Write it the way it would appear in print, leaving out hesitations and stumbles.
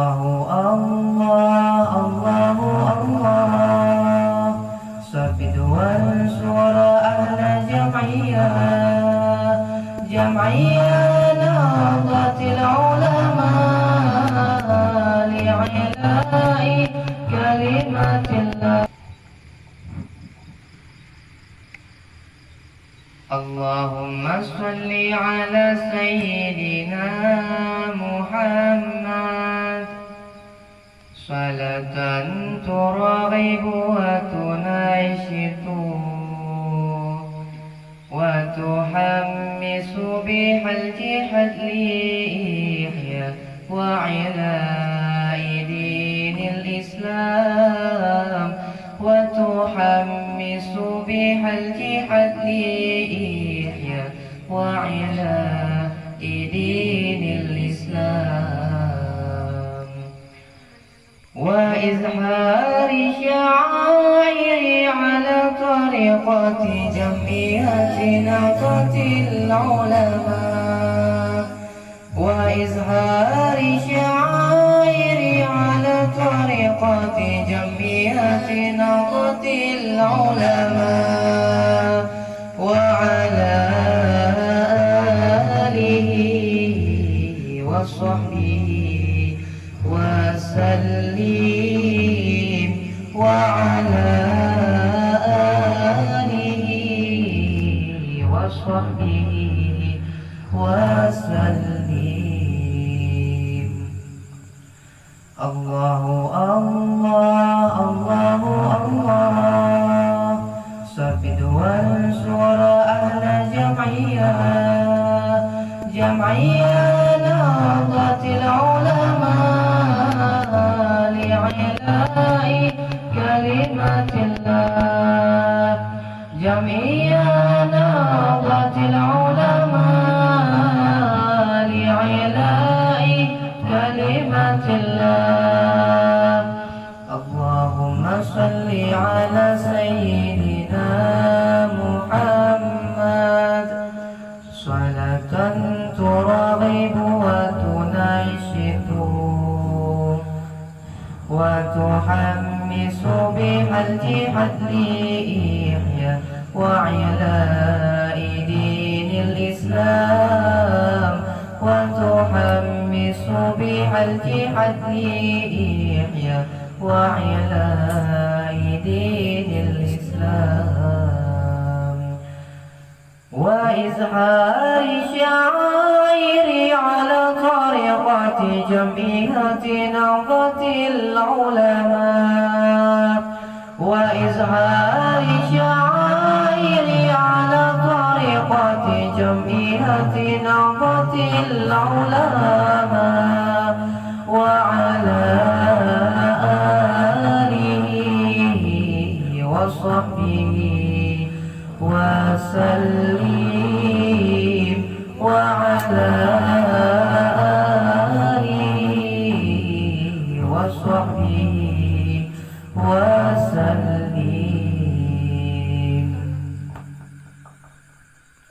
الله الله الله الله صفد وانصر أهل جمعية نهضة العلماء لإعلاء كلمة الله. اللهم صل على سيدنا محمد صلاة ترغب وتنشط وتحمس بها الجهاد لإحياء وعلاء دين الإسلام وتحمس بها الجهاد لإحياء وعلاء دين الإسلام وإظهار شعائر على طريقة جمعية نهضة العلماء وإظهار شعائر على طريقة جمعية نهضة العلماء وعلى آله وصحبه وسلم وعلى آله وصحبه وسلم. الله الله الله الله صفد وانصر أهل جمعية نهضة العلماء لإعلاء كلمة الله. جمعية نهضة العلماء لإعلاء كلمة الله. اللهم صل على سيدنا محمد صلاة ترغب وتنشط وتحمس بها الجهاد لإحياء وعلاء دين الإسلام وتحمس بها الجهاد لإحياء وعلاء دين الإسلام وإظهار شعائر على طريقة جمعية نهضة العلماء وإظهار شعائر على طريقة جمعية نهضة العلماء وعلى آله وصحبه وسلم وعلى